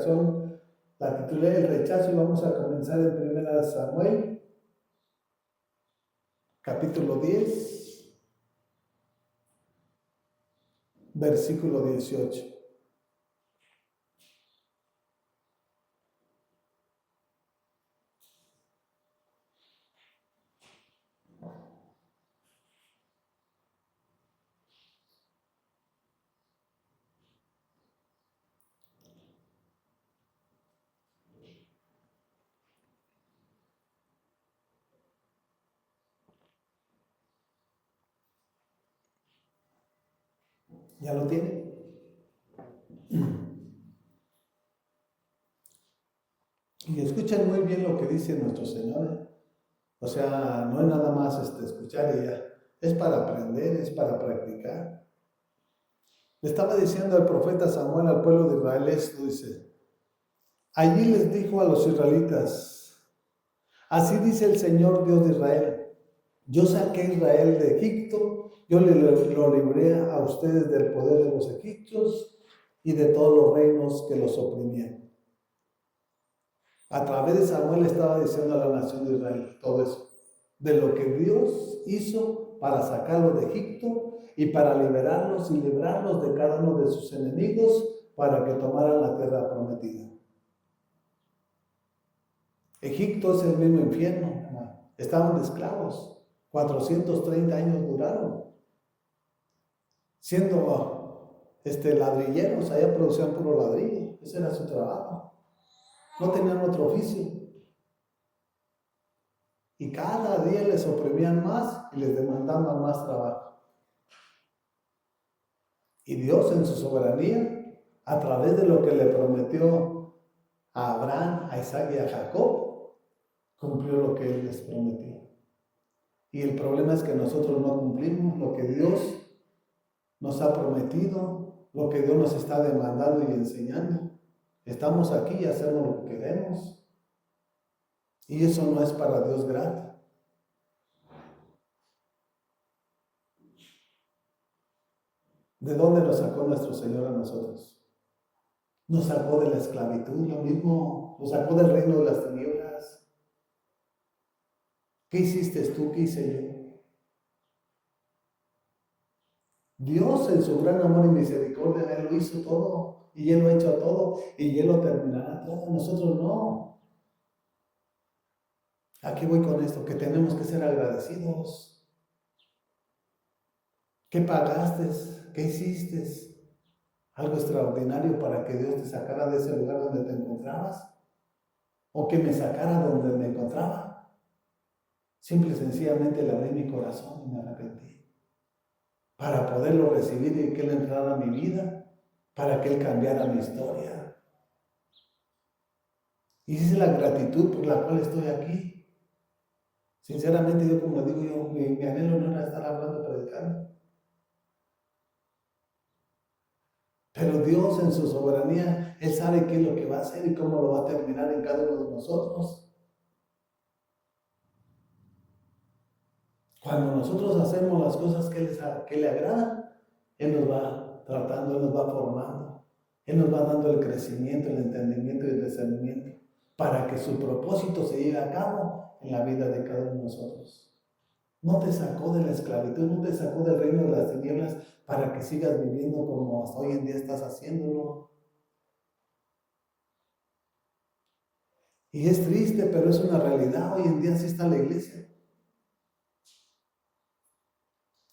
predicación la titulé El rechazo y vamos a comenzar en 1 Samuel, capítulo 10, versículo 18. ¿Ya lo tiene? Y escuchen muy bien lo que dice nuestro Señor. O sea, no es nada más escuchar y ya. Es para aprender, es para practicar. Le estaba diciendo el profeta Samuel al pueblo de Israel esto, dice, allí les dijo a los israelitas, así dice el Señor Dios de Israel, yo saqué a Israel de Egipto, yo lo libré a ustedes del poder de los egipcios y de todos los reinos que los oprimían. A través de Samuel estaba diciendo a la nación de Israel todo eso, de lo que Dios hizo para sacarlos de Egipto y para liberarlos y librarlos de cada uno de sus enemigos para que tomaran la tierra prometida. Egipto es el mismo infierno, hermano. Estaban de esclavos, 430 años duraron, siendo ladrilleros, allá producían puro ladrillo, ese era su trabajo, no tenían otro oficio. Y cada día les oprimían más y les demandaban más trabajo. Y Dios en su soberanía, a través de lo que le prometió a Abraham, a Isaac y a Jacob, cumplió lo que Él les prometió. Y el problema es que nosotros no cumplimos lo que Dios nos ha prometido, lo que Dios nos está demandando y enseñando. Estamos aquí y hacemos lo que queremos. Y eso no es para Dios grato. ¿De dónde nos sacó nuestro Señor a nosotros? Nos sacó de la esclavitud, lo mismo, nos sacó del reino de las tinieblas. ¿Qué hiciste tú? ¿Qué hice yo? Dios en su gran amor y misericordia, Él lo hizo todo, y Él lo ha hecho todo, y Él lo terminará todo, nosotros no. Aquí voy con esto, que tenemos que ser agradecidos. ¿Qué pagaste? ¿Qué hiciste? ¿Algo extraordinario para que Dios te sacara de ese lugar donde te encontrabas? ¿O que me sacara donde me encontraba? Simple y sencillamente le abrí mi corazón y me arrepentí. Para poderlo recibir y que Él entrara a mi vida, para que Él cambiara mi historia. Y esa es la gratitud por la cual estoy aquí. Sinceramente, yo como digo, mi anhelo no era estar hablando, predicando. Pero Dios en su soberanía, Él sabe qué es lo que va a hacer y cómo lo va a terminar en cada uno de nosotros. Cuando nosotros hacemos las cosas que le agradan, Él nos va tratando, Él nos va formando, Él nos va dando el crecimiento, el entendimiento y el discernimiento para que su propósito se lleve a cabo en la vida de cada uno de nosotros. No te sacó de la esclavitud, no te sacó del reino de las tinieblas para que sigas viviendo como hasta hoy en día estás haciéndolo. Y es triste, pero es una realidad. Hoy en día así está la iglesia.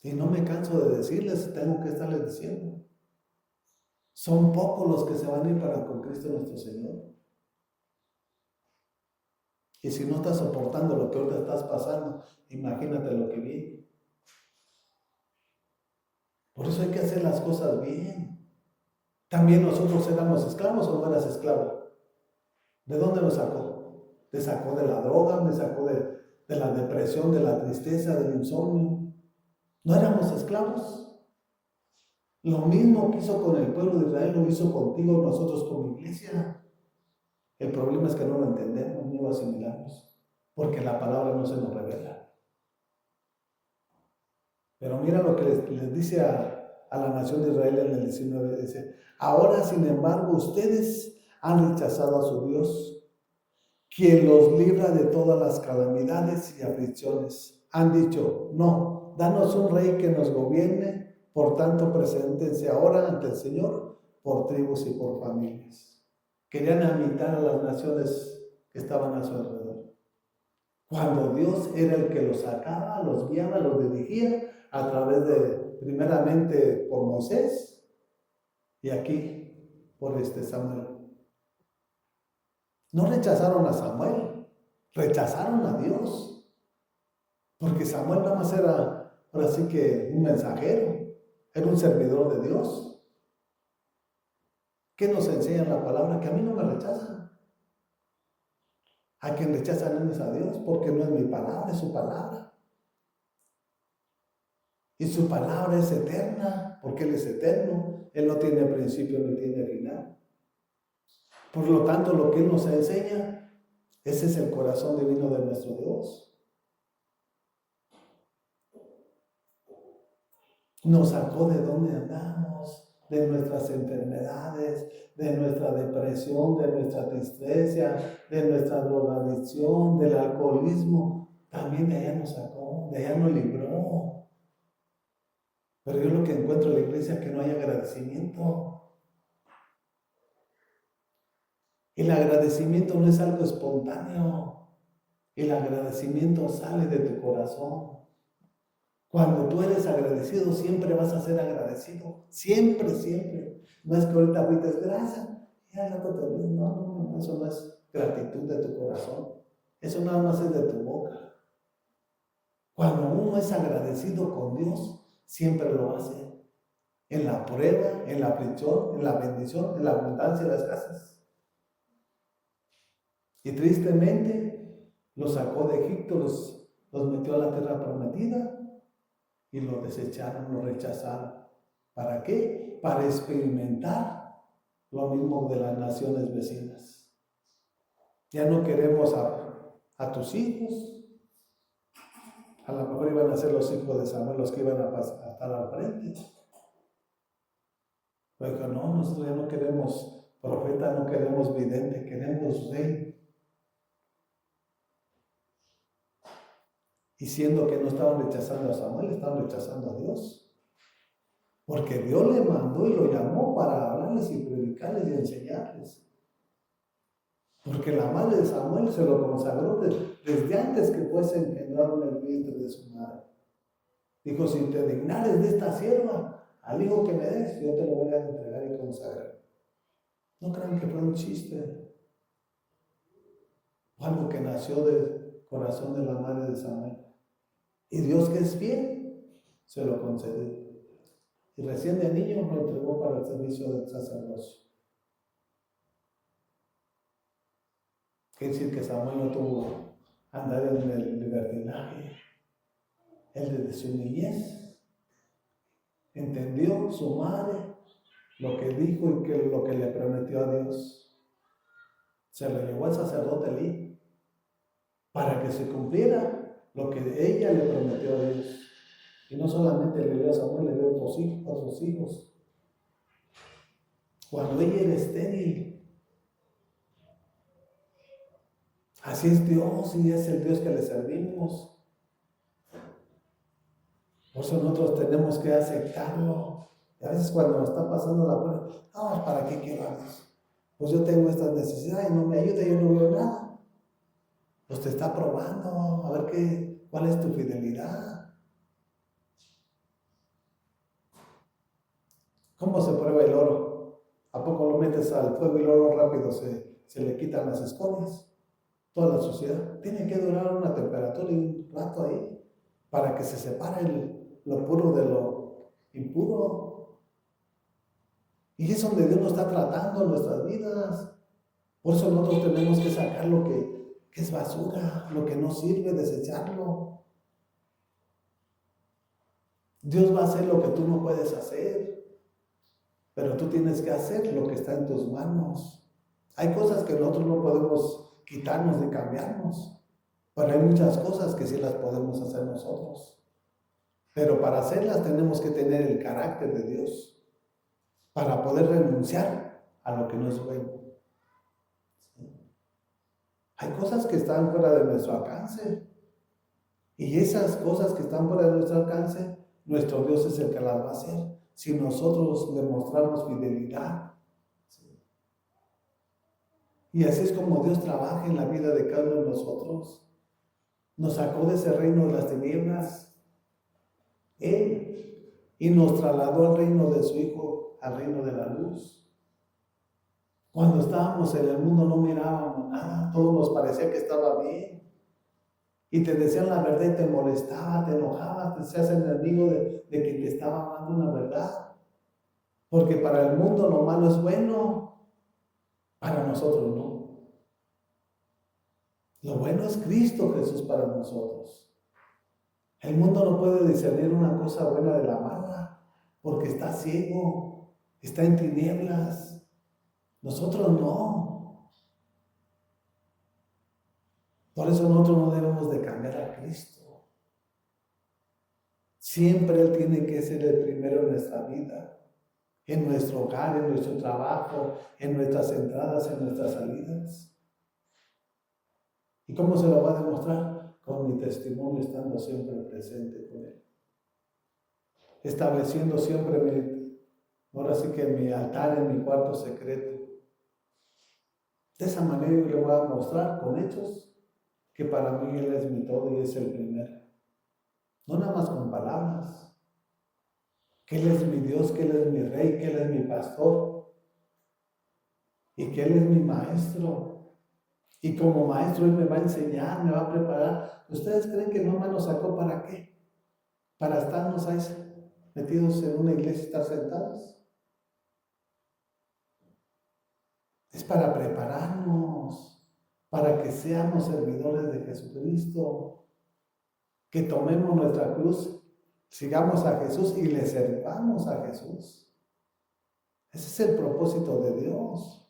Y no me canso de decirles, tengo que estarles diciendo. Son pocos los que se van a ir para con Cristo nuestro Señor. Y si no estás soportando lo que ahorita estás pasando, imagínate lo que viene. Por eso hay que hacer las cosas bien. También nosotros éramos esclavos o no eras esclavo. ¿De dónde nos sacó? Te sacó de la droga, me sacó de la depresión, de la tristeza, del insomnio. ¿No éramos esclavos? Lo mismo que hizo con el pueblo de Israel, lo hizo contigo, nosotros como iglesia. El problema es que no lo entendemos, no lo asimilamos, porque la palabra no se nos revela. Pero mira lo que les dice a la nación de Israel en el 19, dice, ahora sin embargo ustedes han rechazado a su Dios, quien los libra de todas las calamidades y aflicciones. Han dicho, no, danos un rey que nos gobierne, por tanto preséntense ahora ante el Señor por tribus y por familias. Querían habitar a las naciones que estaban a su alrededor, cuando Dios era el que los sacaba, los guiaba, los dirigía a través de, primeramente por Moisés y aquí por Samuel. No rechazaron a Samuel, rechazaron a Dios, porque Samuel nada más era, ahora sí que un mensajero, era un servidor de Dios. ¿Qué nos enseña la palabra? Que a mí no me rechazan. A quien rechazan es a Dios, porque no es mi palabra, es su palabra. Y su palabra es eterna, porque Él es eterno. Él no tiene principio ni tiene final. Por lo tanto, lo que Él nos enseña, ese es el corazón divino de nuestro Dios. Nos sacó de donde andamos, de nuestras enfermedades, de nuestra depresión, de nuestra tristeza, de nuestra drogadicción, del alcoholismo. También de allá nos sacó, de allá nos libró. Pero yo lo que encuentro en la iglesia es que no hay agradecimiento. El agradecimiento no es algo espontáneo. El agradecimiento sale de tu corazón. Cuando tú eres agradecido, siempre vas a ser agradecido. Siempre, siempre. No es que ahorita fuiste gracias y al rato te olvidas. No, eso no es gratitud de tu corazón. Eso nada más es de tu boca. Cuando uno es agradecido con Dios, siempre lo hace. En la prueba, en la aflicción, en la bendición, en la abundancia de las casas. Y tristemente, los sacó de Egipto, los metió a la tierra prometida. Y lo desecharon, lo rechazaron. ¿Para qué? Para experimentar lo mismo de las naciones vecinas. Ya no queremos a tus hijos. A lo mejor iban a ser los hijos de Samuel los que iban a estar al frente. Pero dijo, no, nosotros ya no queremos profeta, no queremos vidente, queremos rey. Y siendo que no estaban rechazando a Samuel, estaban rechazando a Dios. Porque Dios le mandó y lo llamó para hablarles y predicarles y enseñarles. Porque la madre de Samuel se lo consagró desde antes que fuese engendrado en el vientre de su madre. Dijo, si te dignares de esta sierva, al hijo que me des, yo te lo voy a entregar y consagrar. No crean que fue un chiste. O algo que nació del corazón de la madre de Samuel. Y Dios, que es fiel, se lo concedió. Y recién de niño lo entregó para el servicio del sacerdocio. Quiere decir que Samuel no tuvo andar en el libertinaje. Él desde su niñez entendió su madre lo que dijo y lo que le prometió a Dios. Se lo llevó al sacerdote Elí para que se cumpliera lo que ella le prometió a Dios. Y no solamente le dio a Samuel, le dio a otros hijos. Cuando ella era estéril. Así es Dios y es el Dios que le servimos. Por eso nosotros tenemos que aceptarlo. Y a veces cuando nos está pasando la prueba, no, ¿para qué quiero a Dios? Pues yo tengo estas necesidades y no me ayuda, yo no veo nada. Pues te está probando, a ver cuál es tu fidelidad. ¿Cómo se prueba el oro? ¿A poco lo metes al fuego y el oro rápido se le quitan las escorias? Toda la suciedad. Tiene que durar una temperatura y un rato ahí para que se separe lo puro de lo impuro. Y es donde Dios nos está tratando en nuestras vidas. Por eso nosotros tenemos que sacar lo que es basura, lo que no sirve, desecharlo. Dios va a hacer lo que tú no puedes hacer, pero tú tienes que hacer lo que está en tus manos. Hay cosas que nosotros no podemos quitarnos ni cambiarnos, pero hay muchas cosas que sí las podemos hacer nosotros. Pero para hacerlas tenemos que tener el carácter de Dios, para poder renunciar a lo que no es bueno. Hay cosas que están fuera de nuestro alcance. Y esas cosas que están fuera de nuestro alcance, nuestro Dios es el que las va a hacer. Si nosotros le mostramos fidelidad. Y así es como Dios trabaja en la vida de cada uno de nosotros. Nos sacó de ese reino de las tinieblas, Él, y nos trasladó al reino de su Hijo, al reino de la luz. Cuando estábamos en el mundo no mirábamos nada, todo nos parecía que estaba bien. Y te decían la verdad y te molestaba, te enojabas, te hacías enemigo de quien te estaba hablando una verdad. Porque para el mundo lo malo es bueno, para nosotros no. Lo bueno es Cristo Jesús para nosotros. El mundo no puede discernir una cosa buena de la mala, porque está ciego, está en tinieblas. Nosotros no. Por eso nosotros no debemos de cambiar a Cristo. Siempre Él tiene que ser el primero en nuestra vida, en nuestro hogar, en nuestro trabajo, en nuestras entradas, en nuestras salidas. ¿Y cómo se lo va a demostrar? Con mi testimonio, estando siempre presente con Él. Estableciendo siempre ahora sí que mi altar en mi cuarto secreto. De esa manera yo le voy a mostrar con hechos que para mí Él es mi todo y es el primero. No nada más con palabras. Que Él es mi Dios, que Él es mi Rey, que Él es mi pastor y que Él es mi maestro. Y como maestro Él me va a enseñar, me va a preparar. ¿Ustedes creen que no me lo sacó para qué? ¿Para estarnos ahí metidos en una iglesia y estar sentados? Es para prepararnos, para que seamos servidores de Jesucristo, que tomemos nuestra cruz, sigamos a Jesús y le servamos a Jesús. Ese es el propósito de Dios.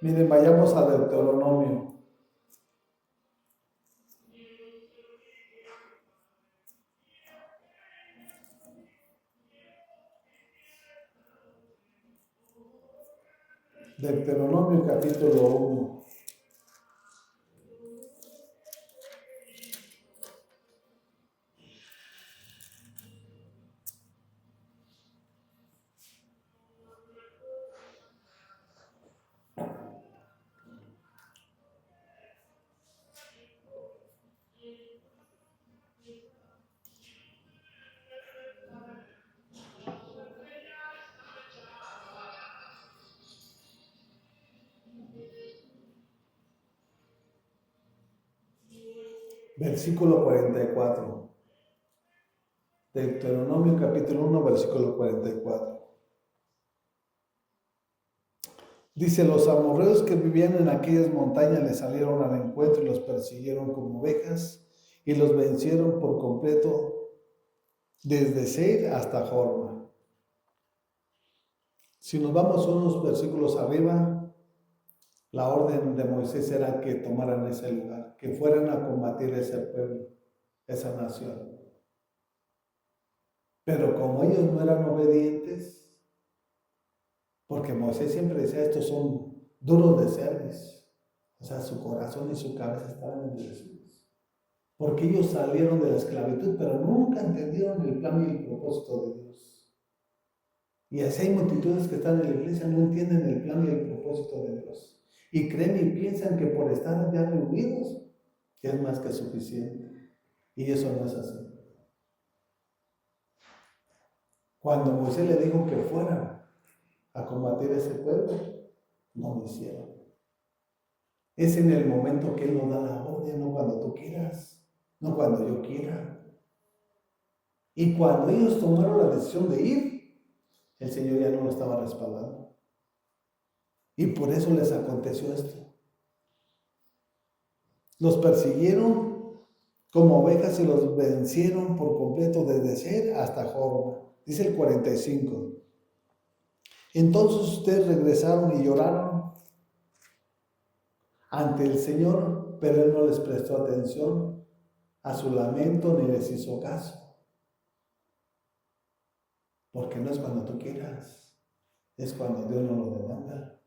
Miren, vayamos a Deuteronomio. Deuteronomio capítulo 1. Versículo 44. Deuteronomio capítulo 1, versículo 44. Dice, los amorreos que vivían en aquellas montañas le salieron al encuentro y los persiguieron como ovejas y los vencieron por completo desde Seir hasta Horma. Si nos vamos unos versículos arriba, la orden de Moisés era que tomaran ese lugar, que fueran a combatir ese pueblo, esa nación. Pero como ellos no eran obedientes, porque Moisés siempre decía, estos son duros de cerviz, o sea, su corazón y su cabeza estaban endurecidos, porque ellos salieron de la esclavitud, pero nunca entendieron el plan y el propósito de Dios. Y así hay multitudes que están en la iglesia, no entienden el plan y el propósito de Dios. Y creen y piensan que por estar ya reunidos es más que suficiente. Y eso no es así. Cuando Moisés le dijo que fueran a combatir ese pueblo, no lo hicieron. Es en el momento que Él nos da la orden, no cuando tú quieras, no cuando yo quiera. Y cuando ellos tomaron la decisión de ir, el Señor ya no lo estaba respaldando. Y por eso les aconteció esto. Los persiguieron como ovejas y los vencieron por completo desde Seir hasta Horma. Dice el 45. Entonces ustedes regresaron y lloraron ante el Señor, pero Él no les prestó atención a su lamento ni les hizo caso. Porque no es cuando tú quieras, es cuando Dios nos lo demanda.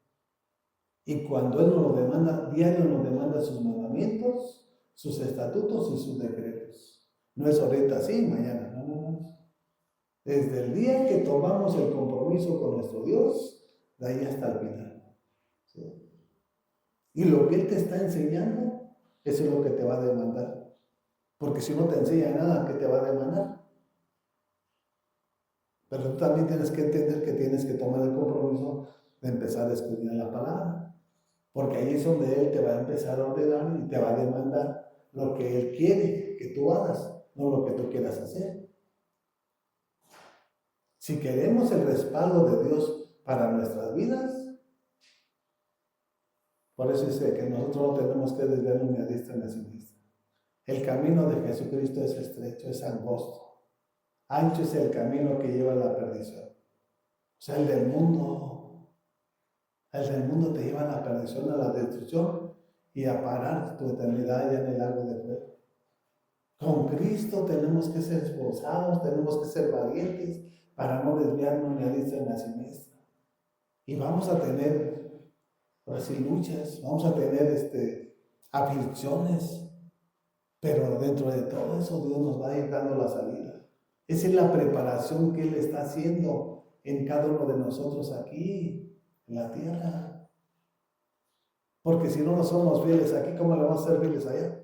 Y cuando Él nos lo demanda, diario nos demanda sus mandamientos, sus estatutos y sus decretos. No es ahorita sí, mañana, no. Desde el día que tomamos el compromiso con nuestro Dios, de ahí hasta el final. ¿Sí? Y lo que Él te está enseñando, eso es lo que te va a demandar. Porque si no te enseña nada, ¿qué te va a demandar? Pero tú también tienes que entender que tienes que tomar el compromiso de empezar a escudriñar la palabra. Porque ahí es donde Él te va a empezar a ordenar y te va a demandar lo que Él quiere que tú hagas, no lo que tú quieras hacer. Si queremos el respaldo de Dios para nuestras vidas, por eso dice que nosotros no tenemos que desviarnos ni a diestra ni a siniestra. El camino de Jesucristo es estrecho, es angosto. Ancho es el camino que lleva a la perdición. O sea, el del mundo te lleva a la perdición, a la destrucción y a parar tu eternidad ya en el lago de fuego. Con Cristo tenemos que ser esforzados, tenemos que ser valientes para no desviarnos ni a diestra ni a siniestra. Y vamos a tener así luchas, vamos a tener aflicciones, pero dentro de todo eso Dios nos va a ir dando la salida. Esa es la preparación que Él está haciendo en cada uno de nosotros aquí, en la tierra. Porque si no somos fieles aquí, ¿cómo le vamos a ser fieles allá?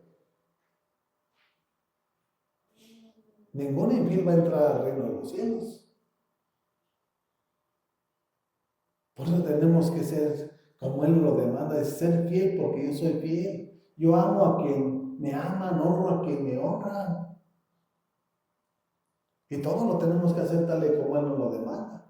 Ningún infiel va a entrar al reino de los cielos. Por eso tenemos que ser, como Él lo demanda, es ser fiel porque yo soy fiel. Yo amo a quien me ama, honro a quien me honra. Y todo lo tenemos que hacer tal y como Él nos lo demanda.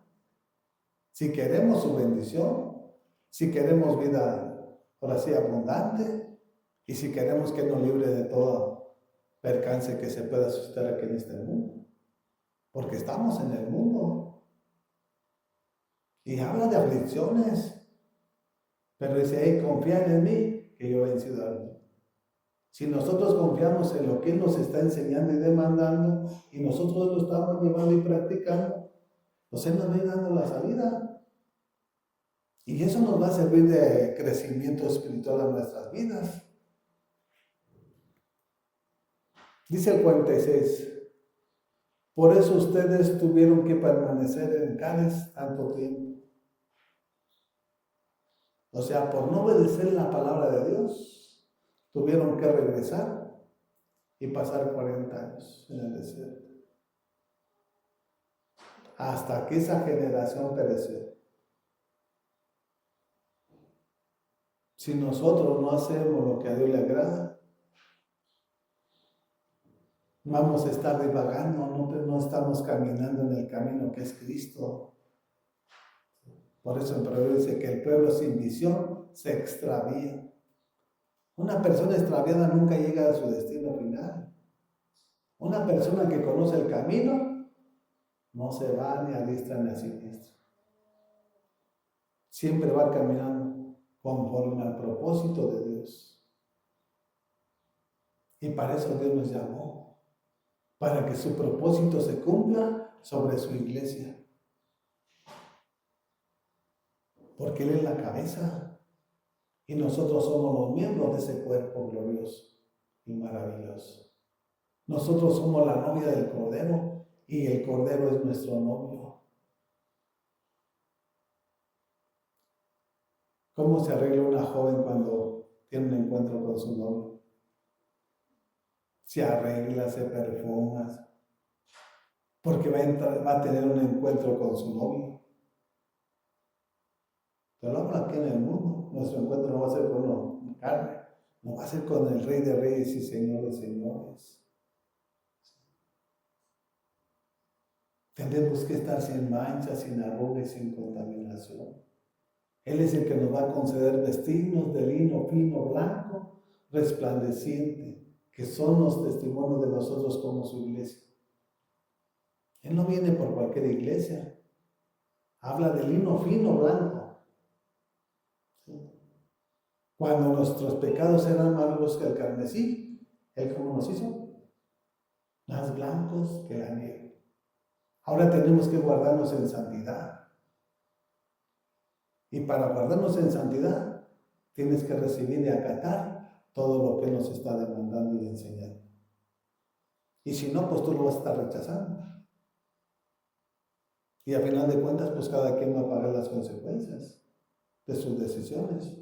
Si queremos su bendición, si queremos vida, ahora sí, abundante, y si queremos que Él nos libre de todo percance que se pueda suscitar aquí en este mundo. Porque estamos en el mundo. Y habla de aflicciones. Pero dice, hey, confían en mí, que yo he vencido al mundo. Si nosotros confiamos en lo que Él nos está enseñando y demandando, y nosotros lo estamos llevando y practicando, pues Él nos va a ir dando la salida. Y eso nos va a servir de crecimiento espiritual a nuestras vidas. Dice el 46, por eso ustedes tuvieron que permanecer en Cádiz tanto tiempo. O sea, por no obedecer la palabra de Dios, tuvieron que regresar y pasar 40 años en el desierto. Hasta que esa generación pereció. Si nosotros no hacemos lo que a Dios le agrada, vamos a estar divagando, no estamos caminando en el camino que es Cristo. Por eso en Proverbios dice que el pueblo sin visión se extravía. Una persona extraviada nunca llega a su destino final. Una persona que conoce el camino no se va ni a diestra ni a siniestra. Siempre va caminando conforme al propósito de Dios. Y para eso Dios nos llamó, para que su propósito se cumpla sobre su iglesia. Porque Él es la cabeza y nosotros somos los miembros de ese cuerpo glorioso y maravilloso. Nosotros somos la novia del Cordero y el Cordero es nuestro novio. ¿Cómo se arregla una joven cuando tiene un encuentro con su novio? Se arregla, se perfuma, porque va a tener un encuentro con su novio. Pero hablo aquí en el mundo. Nuestro encuentro no va a ser con carne, no va a ser con el Rey de Reyes y Señor de Señores. Tenemos que estar sin manchas, sin arrugas, sin contaminación. Él es el que nos va a conceder vestirnos de lino fino, blanco, resplandeciente, que son los testimonios de nosotros como su iglesia. Él no viene por cualquier iglesia. Habla de lino fino, blanco. ¿Sí? Cuando nuestros pecados eran más blancos que el carmesí, Él como nos hizo, más blancos que la nieve. Ahora tenemos que guardarnos en santidad. Y para guardarnos en santidad, tienes que recibir y acatar todo lo que Él nos está demandando y enseñando. Y si no, pues tú lo vas a estar rechazando. Y a final de cuentas, pues cada quien va a pagar las consecuencias de sus decisiones.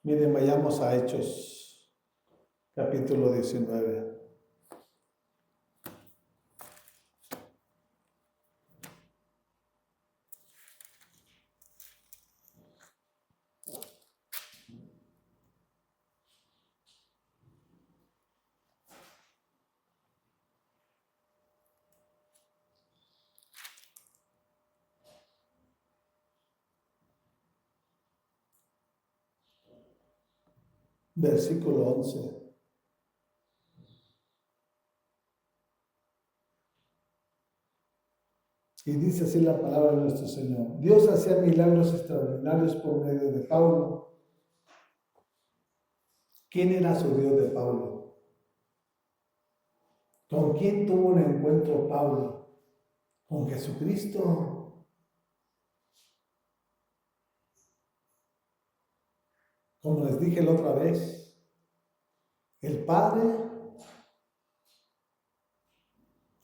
Miren, vayamos a Hechos, capítulo 19. Versículo 11. Y dice así la palabra de nuestro Señor. Dios hacía milagros extraordinarios por medio de Pablo. ¿Quién era su Dios de Pablo? ¿Con quién tuvo un encuentro Pablo? Con Jesucristo. Como les dije la otra vez, el Padre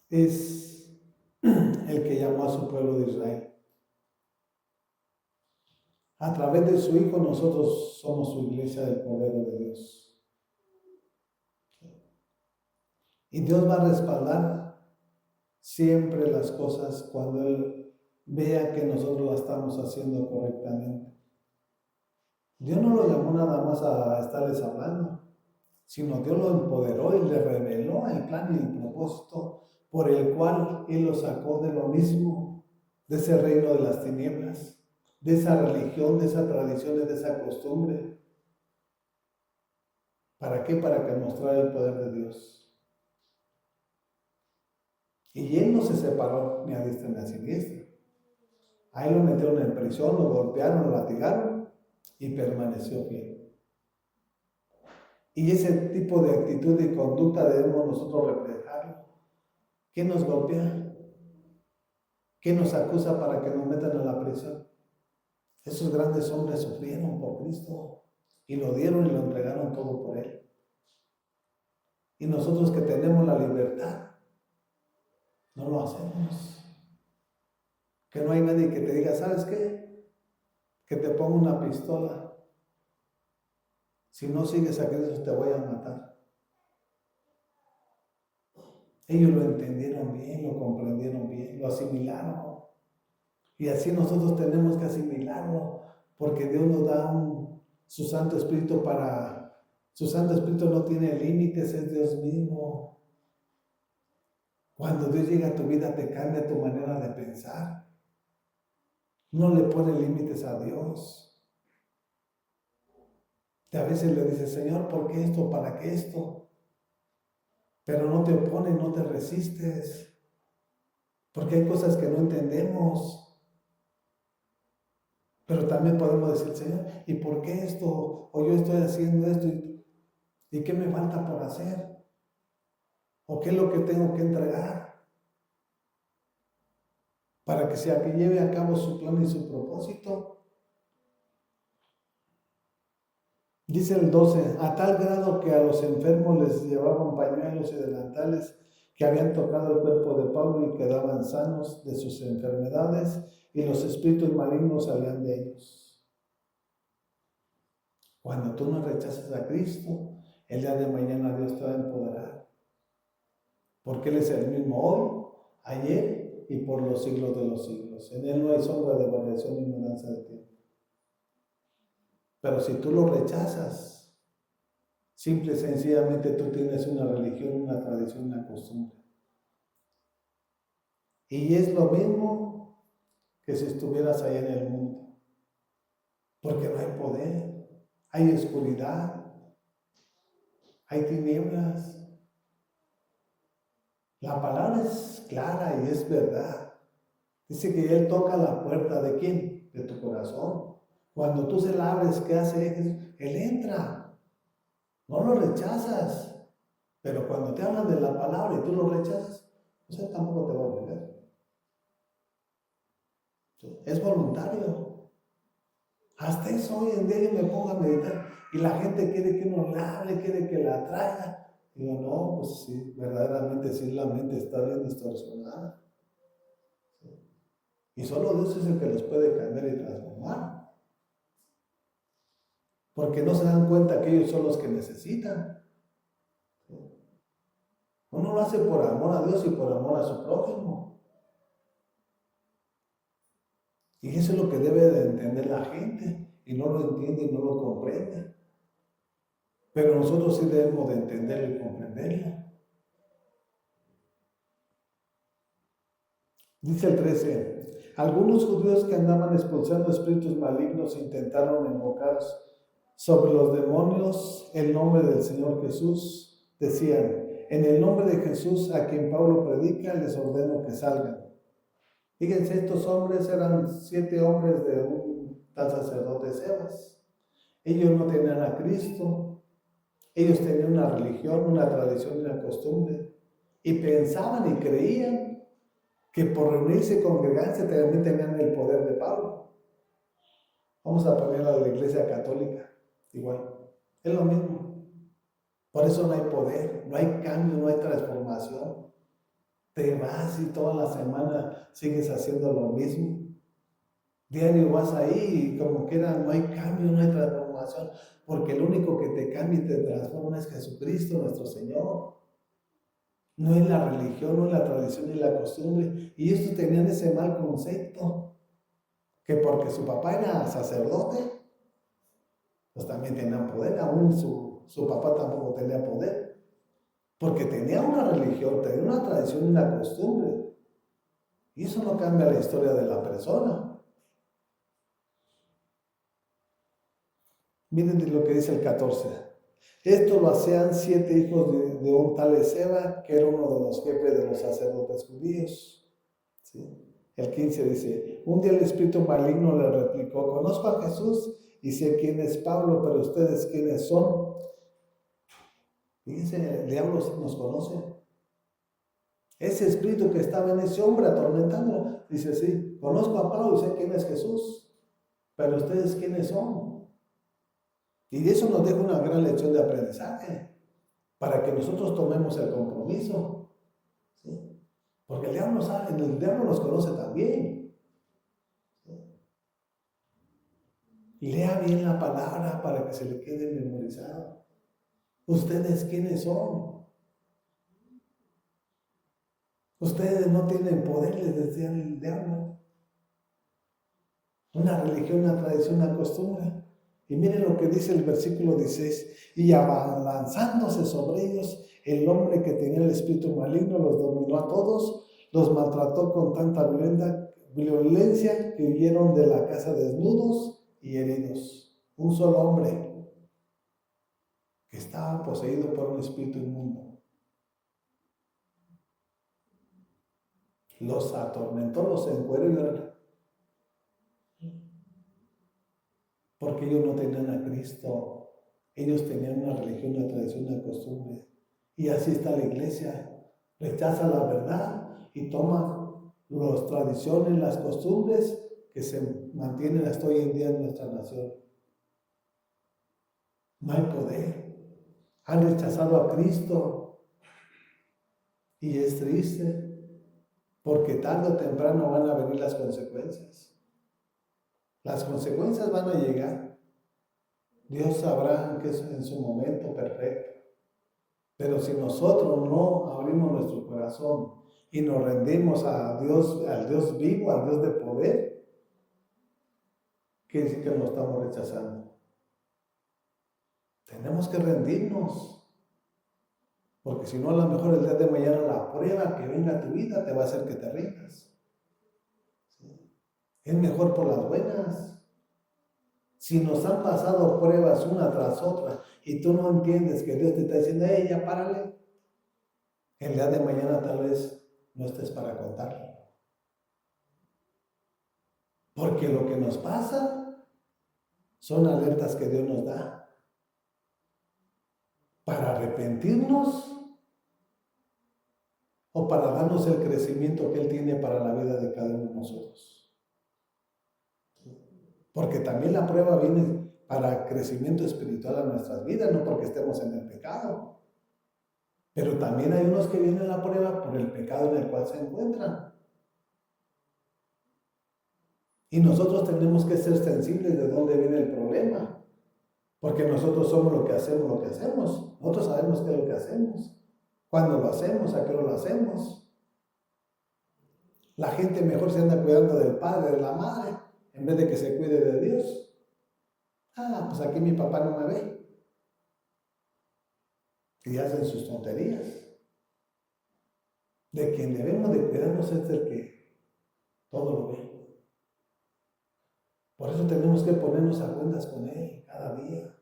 es el que llamó a su pueblo de Israel. A través de su Hijo nosotros somos su iglesia del Cordero de Dios. Y Dios va a respaldar siempre las cosas cuando Él vea que nosotros las estamos haciendo correctamente. Dios no lo llamó nada más a estarles hablando, sino Dios lo empoderó y le reveló el plan y el propósito por el cual Él lo sacó de lo mismo, de ese reino de las tinieblas, de esa religión, de esa tradición, de esa costumbre. ¿Para qué? Para que mostrara el poder de Dios. Y Él no se separó ni a diestra ni a siniestra. A Él lo metieron en prisión, lo golpearon, lo latigaron y permaneció fiel. Y ese tipo de actitud y conducta debemos nosotros reflejarlo. ¿Quién nos golpea? ¿Quién nos acusa para que nos metan a la prisión? Esos grandes hombres sufrieron por Cristo y lo dieron y lo entregaron todo por Él. Y nosotros que tenemos la libertad, no lo hacemos. Que no hay nadie que te diga, ¿sabes qué? Que te ponga una pistola. Si no sigues a Cristo te voy a matar. Ellos lo entendieron bien, lo comprendieron bien, lo asimilaron. Y así nosotros tenemos que asimilarlo, porque Dios nos da su Santo Espíritu para... Su Santo Espíritu no tiene límites, es Dios mismo. Cuando Dios llega a tu vida te cambia tu manera de pensar. No le pone límites a Dios. Y a veces le dices, Señor, ¿por qué esto? ¿Para qué esto? Pero no te opones, no te resistes. Porque hay cosas que no entendemos. Pero también podemos decir, Señor, ¿y por qué esto? O yo estoy haciendo esto, ¿y qué me falta por hacer? ¿O qué es lo que tengo que entregar? Para que sea que lleve a cabo su plan y su propósito. Dice el 12, a tal grado que a los enfermos les llevaban pañuelos y delantales que habían tocado el cuerpo de Pablo y quedaban sanos de sus enfermedades y los espíritus malignos salían de ellos. Cuando tú no rechazas a Cristo, el día de mañana Dios te va a empoderar. Porque Él es el mismo hoy, ayer y por los siglos de los siglos. En Él no hay sombra de variación ni mudanza de tiempo. Pero si tú lo rechazas, simple y sencillamente tú tienes una religión, una tradición, una costumbre. Y es lo mismo que si estuvieras ahí en el mundo. Porque no hay poder, hay oscuridad, hay tinieblas. La palabra es clara y es verdad. Dice que Él toca la puerta ¿de quién? De tu corazón. Cuando tú se la abres, ¿qué hace Él? Él entra. No lo rechazas. Pero cuando te hablan de la palabra y tú lo rechazas, pues Él tampoco te va a volver. ¿Sí? Es voluntario. Hasta eso hoy en día yo me pongo a meditar y la gente quiere que uno le hable, quiere que la traiga. Digo, no, pues sí, verdaderamente sí, la mente está bien distorsionada. ¿Sí? Y solo Dios es el que los puede cambiar y transformar. Porque no se dan cuenta que ellos son los que necesitan. ¿Sí? Uno lo hace por amor a Dios y por amor a su prójimo. Y eso es lo que debe de entender la gente. Y no lo entiende y no lo comprende. Pero nosotros sí debemos de entenderlo y comprenderlo. Dice el 13, algunos judíos que andaban expulsando espíritus malignos intentaron invocar sobre los demonios el nombre del Señor Jesús. Decían, en el nombre de Jesús a quien Pablo predica, les ordeno que salgan. Fíjense, estos hombres eran 7 hombres de un tal sacerdote Sebas. Ellos no tenían a Cristo, ellos tenían una religión, una tradición y una costumbre. Y pensaban y creían que por reunirse y congregarse también tenían el poder de Pablo. Vamos a poner a la Iglesia Católica, igual, es lo mismo. Por eso no hay poder, no hay cambio, no hay transformación. Te vas y toda la semana sigues haciendo lo mismo. Diario vas ahí y como quiera no hay cambio, no hay transformación, porque el único que te cambia y te transforma es Jesucristo, nuestro Señor. No es la religión, no es la tradición ni la costumbre. Y estos tenían ese mal concepto, que porque su papá era sacerdote, pues también tenían poder. Aún su papá tampoco tenía poder, porque tenía una religión, tenía una tradición y una costumbre. Y eso no cambia la historia de la persona. Miren lo que dice el 14. Esto lo hacían 7 hijos de un tal Esceva, que era uno de los jefes de los sacerdotes judíos. ¿Sí? El 15 dice, un día el espíritu maligno le replicó, conozco a Jesús y sé quién es Pablo, pero ustedes quiénes son. Fíjense, el diablo nos conoce. Ese espíritu que estaba en ese hombre atormentando, dice, sí, conozco a Pablo y sé quién es Jesús, pero ustedes quiénes son. Y eso nos deja una gran lección de aprendizaje, para que nosotros tomemos el compromiso. ¿Sí? Porque el diablo sabe, el diablo nos conoce también. ¿Sí? Lea bien la palabra para que se le quede memorizado. ¿Ustedes quiénes son? Ustedes no tienen poder, les decía el diablo. Una religión, una tradición, una costumbre. Y miren lo que dice el versículo 16. Y abalanzándose sobre ellos, el hombre que tenía el espíritu maligno los dominó a todos, los maltrató con tanta violencia que huyeron de la casa desnudos y heridos. Un solo hombre que estaba poseído por un espíritu inmundo. Los atormentó, los encueró, porque ellos no tenían a Cristo. Ellos tenían una religión, una tradición, una costumbre. Y así está la iglesia. Rechaza la verdad y toma las tradiciones, las costumbres que se mantienen hasta hoy en día en nuestra nación. No hay poder. Han rechazado a Cristo. Y es triste, porque tarde o temprano van a venir las consecuencias. Las consecuencias van a llegar. Dios sabrá que es en su momento perfecto. Pero si nosotros no abrimos nuestro corazón y nos rendimos a Dios, al Dios vivo, al Dios de poder, quiere decir que lo estamos rechazando. Tenemos que rendirnos. Porque si no, a lo mejor el día de mañana la prueba que venga a tu vida te va a hacer que te rindas. ¿Sí? Es mejor por las buenas. Si nos han pasado pruebas una tras otra y tú no entiendes que Dios te está diciendo, ya párale, el día de mañana tal vez no estés para contarlo. Porque lo que nos pasa son alertas que Dios nos da para arrepentirnos o para darnos el crecimiento que Él tiene para la vida de cada uno de nosotros. Porque también la prueba viene para crecimiento espiritual a nuestras vidas, no porque estemos en el pecado. Pero también hay unos que vienen a la prueba por el pecado en el cual se encuentran. Y nosotros tenemos que ser sensibles de dónde viene el problema. Porque nosotros somos lo que hacemos, lo que hacemos. Nosotros sabemos qué es lo que hacemos. Cuándo lo hacemos, a qué hora lo hacemos. La gente mejor se anda cuidando del padre, de la madre, en vez de que se cuide de Dios. Ah, pues aquí mi papá no me ve. Y hacen sus tonterías. De quien debemos de cuidarnos es del que todo lo ve. Por eso tenemos que ponernos a cuentas con Él cada día.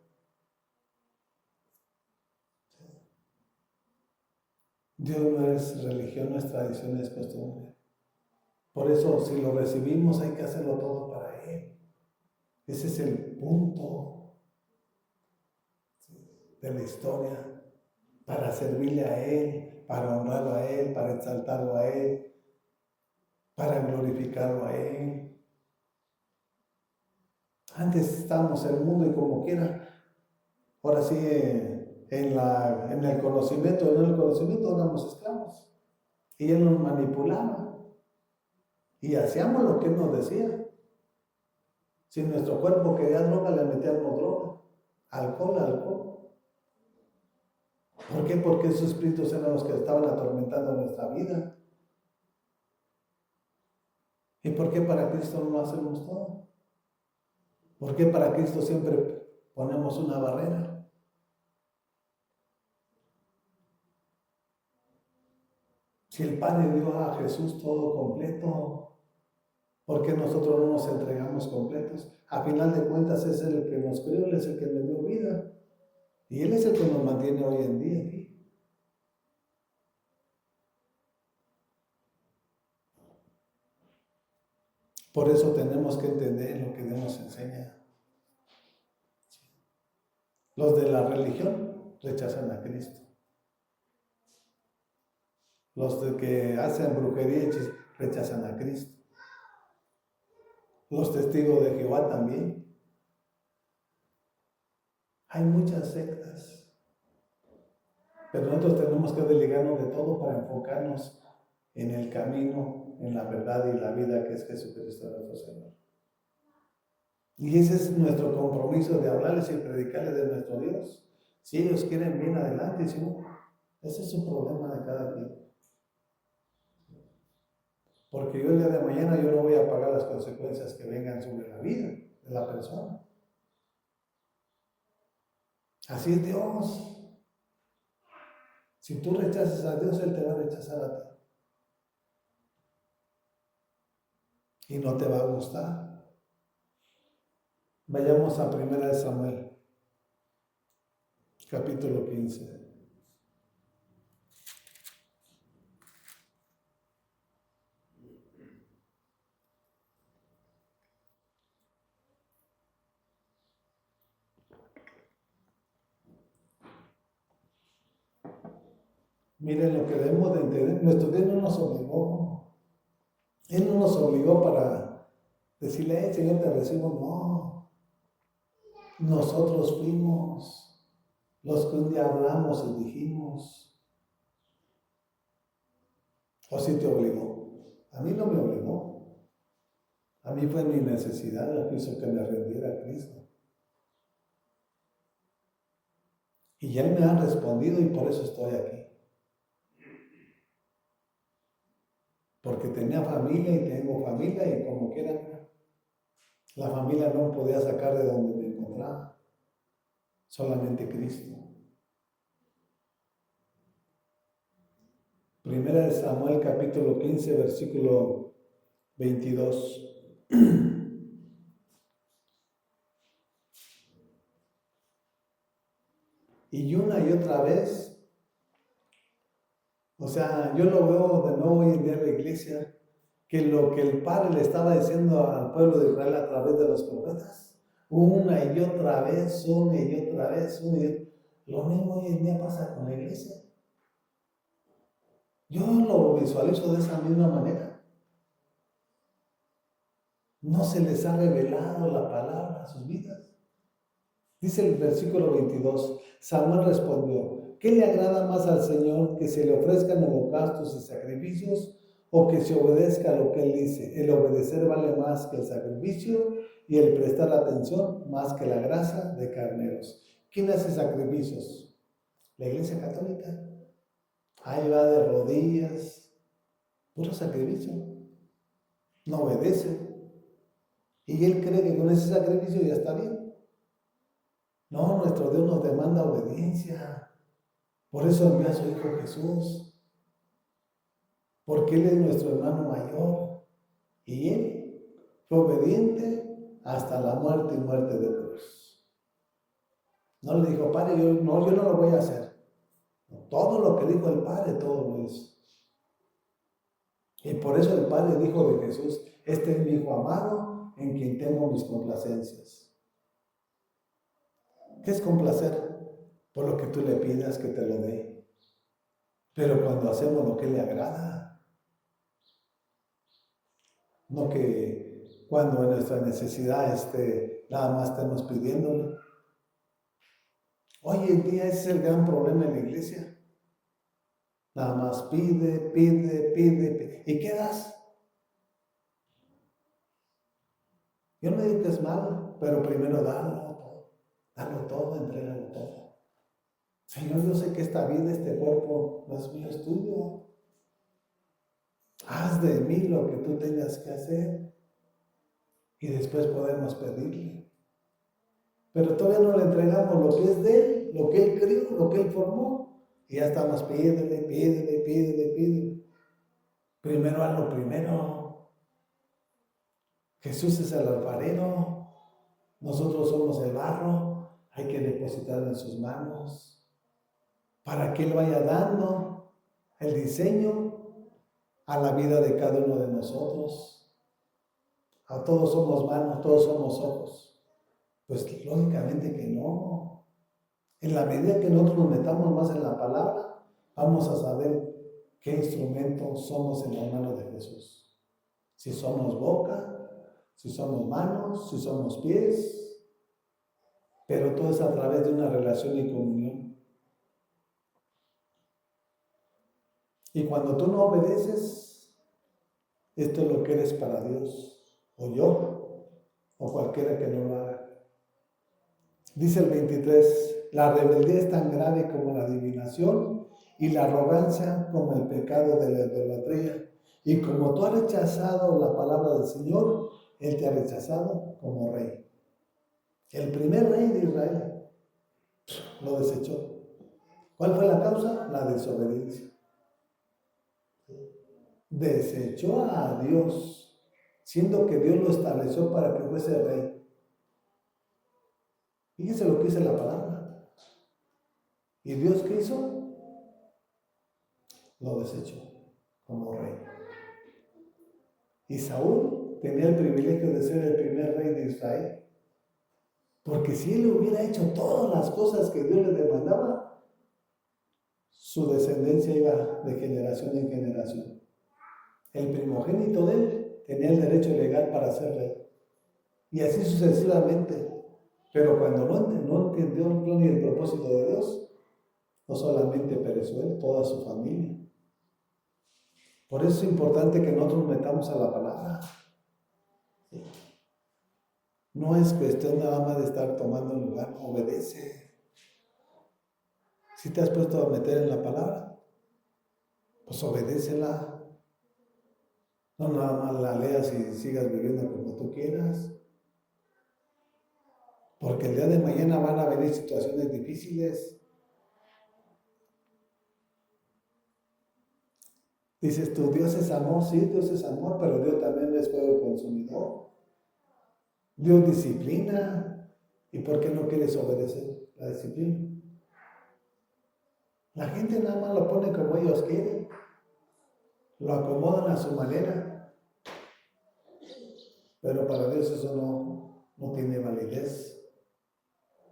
Dios no es religión, no es tradición, es costumbre. Por eso, si lo recibimos, hay que hacerlo todo para Él. Ese es el punto de la historia. Para servirle a Él, para honrarlo a Él, para exaltarlo a Él, para glorificarlo a Él. Antes estábamos en el mundo y como quiera, ahora sí en el conocimiento, no en el conocimiento éramos esclavos. Y Él nos manipulaba. Y hacíamos lo que Él nos decía. Si nuestro cuerpo quería droga, le metíamos droga. Alcohol, alcohol. ¿Por qué? Porque esos espíritus eran los que estaban atormentando nuestra vida. ¿Y por qué para Cristo no lo hacemos todo? ¿Por qué para Cristo siempre ponemos una barrera? Si el Padre dio a Jesús todo completo, ¿por qué nosotros no nos entregamos completos? A final de cuentas es el que nos creó, Él es el que nos dio vida. Y Él es el que nos mantiene hoy en día aquí. Por eso tenemos que entender lo que Dios nos enseña. Los de la religión rechazan a Cristo. Los de que hacen brujería rechazan a Cristo. Los testigos de Jehová también. Hay muchas sectas. Pero nosotros tenemos que desligarnos de todo para enfocarnos en el camino, en la verdad y la vida que es Jesucristo nuestro Señor. Y ese es nuestro compromiso de hablarles y predicarles de nuestro Dios. Si ellos quieren bien adelante, y si no, ese es su problema de cada quien. Porque yo el día de mañana yo no voy a pagar las consecuencias que vengan sobre la vida de la persona. Así es Dios. Si tú rechazas a Dios, Él te va a rechazar a ti. Y no te va a gustar. Vayamos a 1 Samuel, capítulo 15. Miren lo que debemos de entender. Nuestro Dios no nos obligó. Él no nos obligó para decirle, Señor, te recibo. No. Nosotros fuimos los que un día hablamos y dijimos. ¿O si te obligó? A mí no me obligó. A mí fue mi necesidad lo que hizo que me rendiera a Cristo. Y Él me ha respondido y por eso estoy aquí. Porque tenía familia y tengo familia y como quiera, la familia no podía sacar de donde me encontraba. Solamente Cristo. 1 Samuel capítulo 15, versículo 22. Y una y otra vez, o sea, yo lo veo de nuevo hoy en día en la iglesia, que lo que el Padre le estaba diciendo al pueblo de Israel a través de los profetas, una y otra vez, una y otra vez, una y otra vez. Lo mismo hoy en día pasa con la iglesia. Yo lo visualizo de esa misma manera. No se les ha revelado la palabra a sus vidas. Dice el versículo 22, Samuel respondió, ¿qué le agrada más al Señor, que se le ofrezcan holocaustos y sacrificios, o que se obedezca a lo que Él dice? El obedecer vale más que el sacrificio, y el prestar atención más que la grasa de carneros. ¿Quién hace sacrificios? La Iglesia Católica. Ahí va de rodillas, puro sacrificio. No obedece. Y él cree que con ese sacrificio ya está bien. No, nuestro Dios nos demanda obediencia. Por eso envió a su Hijo Jesús. Porque Él es nuestro hermano mayor. Y Él fue obediente hasta la muerte y muerte de cruz. No le dijo, Padre, yo no lo voy a hacer. Todo lo que dijo el Padre, todo lo hizo. Y por eso el Padre dijo de Jesús, este es mi Hijo amado, en quien tengo mis complacencias. ¿Qué es complacer? Por lo que tú le pidas que te lo dé. Pero cuando hacemos lo que le agrada, no que cuando en nuestra necesidad nada más estemos pidiéndole. Hoy en día ese es el gran problema en la iglesia. Nada más pide, pide, pide, pide. ¿Y qué das? Yo no digo que es malo, pero primero dalo todo, entrégalo todo. Señor, yo sé que esta vida, este cuerpo, no es mío, es tuyo. Haz de mí lo que tú tengas que hacer y después podemos pedirle. Pero todavía no le entregamos lo que es de Él, lo que Él creó, lo que Él formó. Y ya estamos, pídele. Primero haz lo primero. Jesús es el alfarero. Nosotros somos el barro. Hay que depositarlo en sus manos para que Él vaya dando el diseño a la vida de cada uno de nosotros. A todos somos manos, todos somos ojos. Pues lógicamente que no. En la medida que nosotros nos metamos más en la palabra, vamos a saber qué instrumento somos en las manos de Jesús. Si somos boca, si somos manos, si somos pies, pero todo es a través de una relación y comunión. Y cuando tú no obedeces, esto es lo que eres para Dios, o yo, o cualquiera que no lo haga. Dice el 23, la rebeldía es tan grave como la adivinación y la arrogancia como el pecado de la idolatría. Y como tú has rechazado la palabra del Señor, Él te ha rechazado como rey. El primer rey de Israel lo desechó. ¿Cuál fue la causa? La desobediencia. Desechó a Dios, siendo que Dios lo estableció para que fuese rey. Fíjense lo que dice la palabra. ¿Y Dios qué hizo? Lo desechó como rey. Y Saúl tenía el privilegio de ser el primer rey de Israel. Porque si él hubiera hecho todas las cosas que Dios le demandaba, su descendencia iba de generación en generación. El primogénito de él tenía el derecho legal para ser rey. Y así sucesivamente. Pero cuando no entendió el plan y el propósito de Dios, no solamente pereció él, toda su familia. Por eso es importante que nosotros metamos a la palabra. No es cuestión nada más de estar tomando lugar, obedece. Si te has puesto a meter en la palabra, pues obedécela. No nada más la leas y sigas viviendo como tú quieras. Porque el día de mañana van a venir situaciones difíciles. Dices tú, Dios es amor, sí, Dios es amor, pero Dios también es fuego consumidor. Dios disciplina. ¿Y por qué no quieres obedecer la disciplina? La gente nada más lo pone como ellos quieren. Lo acomodan a su manera. Pero para Dios eso no tiene validez.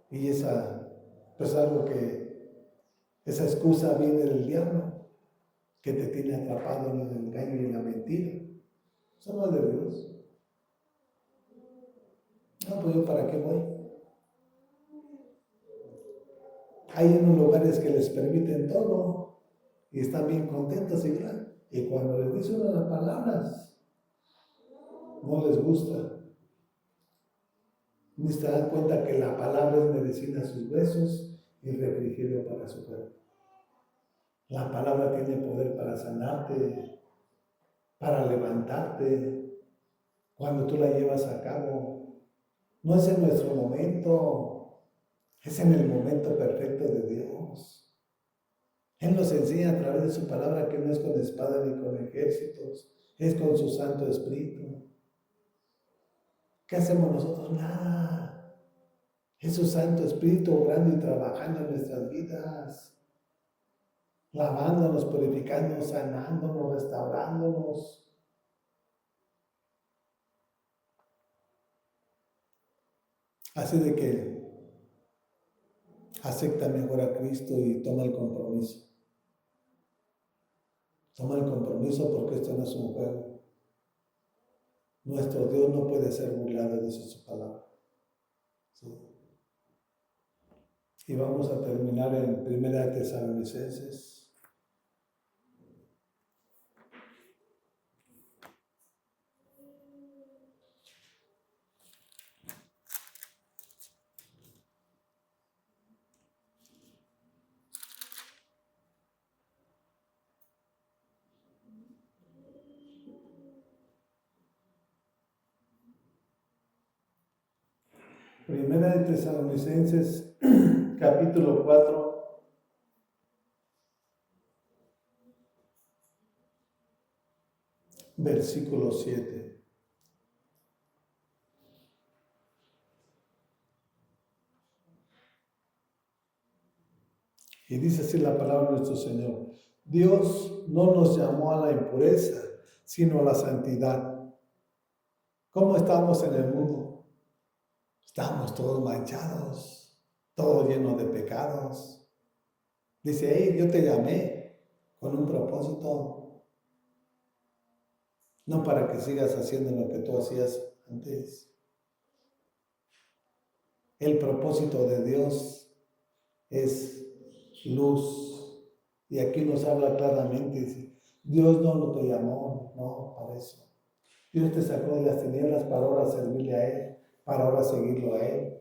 Y esa excusa viene del diablo, que te tiene atrapado en el engaño y en la mentira. Eso no es de Dios. No, pues yo para qué voy. Hay unos lugares que les permiten todo y están bien contentos y claro. Y cuando les dice una de las palabras, no les gusta. Ni se dan cuenta que la palabra es medicina a sus huesos y refrigerio para su cuerpo. La palabra tiene poder para sanarte, para levantarte, cuando tú la llevas a cabo. No es en nuestro momento, es en el momento perfecto de Dios. Él nos enseña a través de su palabra que no es con espada ni con ejércitos, es con su Santo Espíritu. ¿Qué hacemos nosotros? Nada. Es su Santo Espíritu obrando y trabajando en nuestras vidas, lavándonos, purificándonos, sanándonos, restaurándonos. Así de que acepta mejor a Cristo y toma el compromiso. Toma el compromiso porque esto no es un juego. Nuestro Dios no puede ser burlado, dice su palabra. ¿Sí? Y vamos a terminar en 1 Tesalonicenses. Primera de Tesalonicenses, capítulo 4, versículo 7. Y dice así la palabra de nuestro Señor. Dios no nos llamó a la impureza, sino a la santidad. ¿Cómo estamos en el mundo? Estamos todos manchados, todo lleno de pecados. Dice, hey, yo te llamé con un propósito, no para que sigas haciendo lo que tú hacías antes. El propósito de Dios es luz. Y aquí nos habla claramente, dice, Dios no te llamó, no, para eso. Dios te sacó de las tinieblas para ahora servirle a Él, para ahora seguirlo a Él,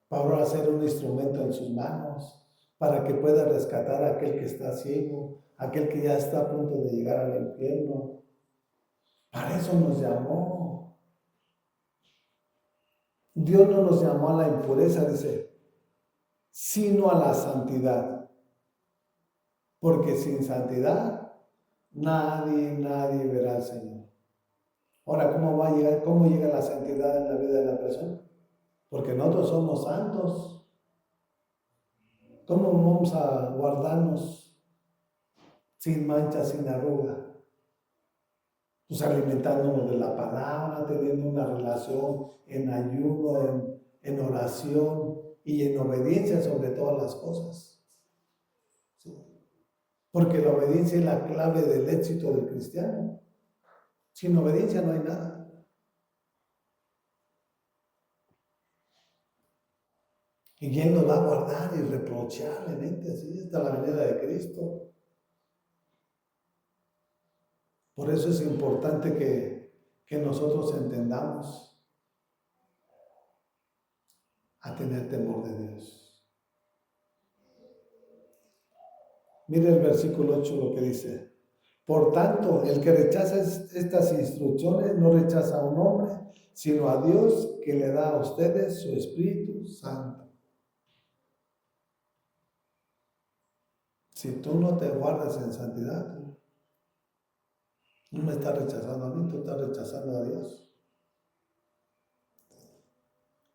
para ahora ser un instrumento en sus manos, para que pueda rescatar a aquel que está ciego, aquel que ya está a punto de llegar al infierno. Para eso nos llamó. Dios no nos llamó a la impureza, dice, sino a la santidad. Porque sin santidad nadie verá al Señor. Ahora, ¿cómo va a llegar? ¿Cómo llega la santidad en la vida de la persona? Porque nosotros somos santos. ¿Cómo vamos a guardarnos sin mancha, sin arruga? Pues alimentándonos de la palabra, teniendo una relación en ayuno, en oración y en obediencia sobre todas las cosas. ¿Sí? Porque la obediencia es la clave del éxito del cristiano. Sin obediencia no hay nada. Y Él nos va a guardar irreprochablemente, así hasta la venida de Cristo. Por eso es importante que nosotros entendamos a tener temor de Dios. Mire el versículo 8 lo que dice. Por tanto, el que rechaza estas instrucciones no rechaza a un hombre, sino a Dios que le da a ustedes su Espíritu Santo. Si tú no te guardas en santidad, no me estás rechazando a mí, tú estás rechazando a Dios.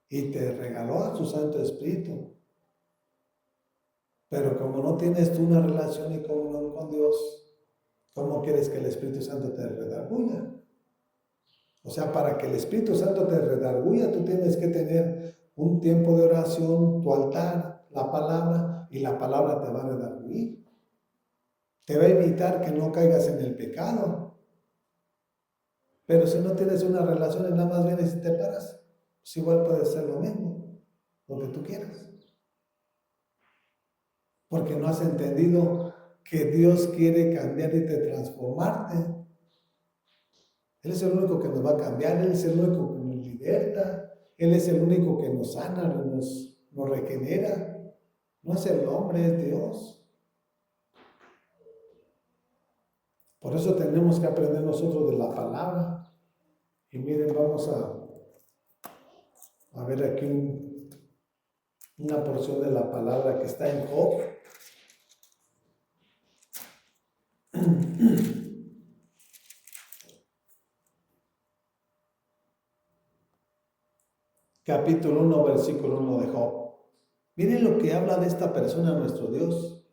Y te regaló a su Santo Espíritu. Pero como no tienes tú una relación y comunión con Dios, ¿cómo quieres que el Espíritu Santo te redarguya? O sea, para que el Espíritu Santo te redarguya, tú tienes que tener un tiempo de oración, tu altar, la palabra, y la palabra te va a redarguir. Te va a evitar que no caigas en el pecado. Pero si no tienes una relación y nada más vienes y te paras, pues igual puede ser lo mismo, lo que tú quieras. Porque no has entendido que Dios quiere cambiarte y transformarte. Él es el único que nos va a cambiar, Él es el único que nos liberta, Él es el único que nos sana, nos regenera. No es el hombre, es Dios. Por eso tenemos que aprender nosotros de la palabra. Y miren, vamos a ver aquí una porción de la palabra que está en Job. Capítulo 1, versículo 1 de Job. Miren lo que habla de esta persona, nuestro Dios.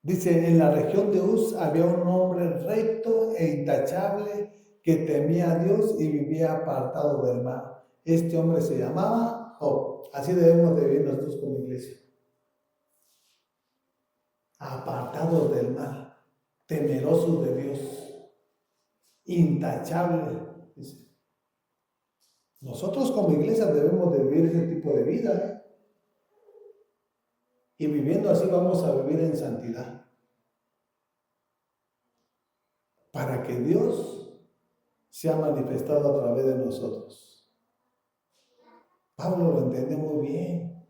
Dice, en la región de Uz había un hombre recto e intachable que temía a Dios y vivía apartado del mal. Este hombre se llamaba Job. Así debemos de vivir nosotros como iglesia. Apartados del mal, temerosos de Dios, intachable, dice. Nosotros como iglesia debemos de vivir ese tipo de vida, ¿eh? Y viviendo así vamos a vivir en santidad. Para que Dios sea manifestado a través de nosotros. Pablo lo entendió muy bien.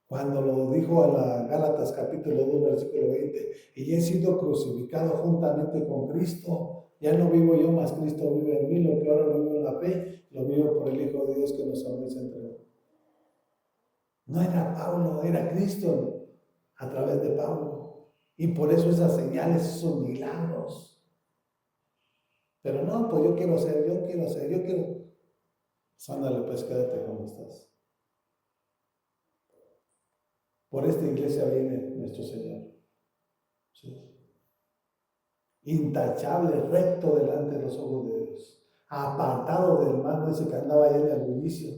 Cuando lo dijo a la Gálatas capítulo 2, versículo 20, y he sido crucificado juntamente con Cristo. Ya no vivo yo, mas Cristo vive en mí. Lo que ahora vivo en la fe, lo vivo por el Hijo de Dios que nos amó y se entregó. No era Pablo, era Cristo a través de Pablo. Y por eso esas señales, esos milagros. Pero no, pues yo quiero ser. Ándale, pues quédate como estás. Por esta iglesia viene nuestro Señor. ¿Sí? Intachable, recto delante de los ojos de Dios. Apartado del mal, no dice que andaba allá en el bullicio.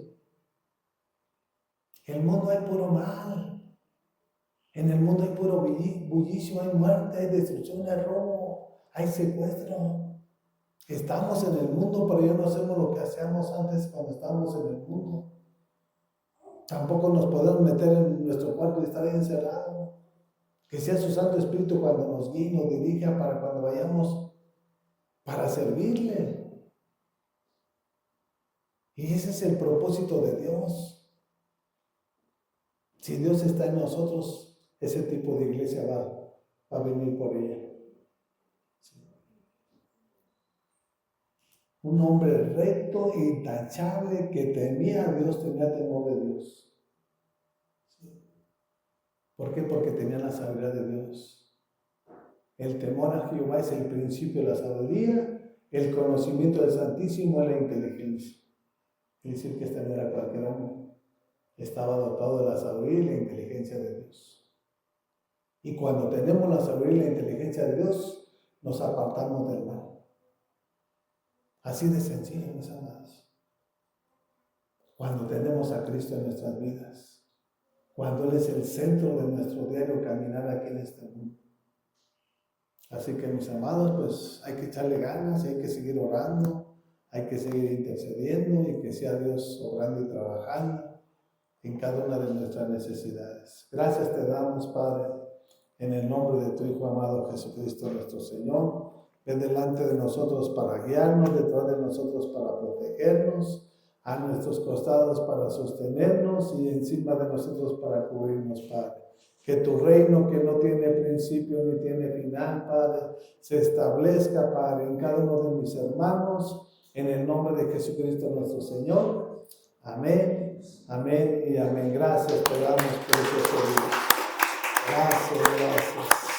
En el mundo hay puro mal. En el mundo hay puro bullicio, hay muerte, hay destrucción, hay robo, hay secuestro. Estamos en el mundo, pero ya no hacemos lo que hacíamos antes cuando estábamos en el mundo. Tampoco nos podemos meter en nuestro cuarto y estar ahí encerrado. Que sea su Santo Espíritu cuando nos guíe, nos dirija para cuando vayamos para servirle. Y ese es el propósito de Dios. Si Dios está en nosotros, ese tipo de iglesia va a venir por ella. Sí. Un hombre recto e intachable que temía a Dios, tenía temor de Dios. Sí. ¿Por qué? Porque tenía la sabiduría de Dios. El temor a Jehová es el principio de la sabiduría, el conocimiento del Santísimo es la inteligencia. Es decir, que este no era cualquier hombre. Estaba dotado de la sabiduría y la inteligencia de Dios. Y cuando tenemos la sabiduría y la inteligencia de Dios, nos apartamos del mal. Así de sencillo, mis amados. Cuando tenemos a Cristo en nuestras vidas, cuando Él es el centro de nuestro diario caminar aquí en este mundo. Así que, mis amados, pues hay que echarle ganas, hay que seguir orando, hay que seguir intercediendo y que sea Dios obrando y trabajando en cada una de nuestras necesidades. Gracias te damos, Padre, en el nombre de tu Hijo amado Jesucristo nuestro Señor. Ven delante de nosotros para guiarnos, detrás de nosotros para protegernos, a nuestros costados para sostenernos y encima de nosotros para cubrirnos, Padre. Que tu reino, que no tiene principio ni tiene final, Padre, se establezca, Padre, en cada uno de mis hermanos, en el nombre de Jesucristo nuestro Señor. Amén, amén y amén. Gracias, te damos por este día. Gracias.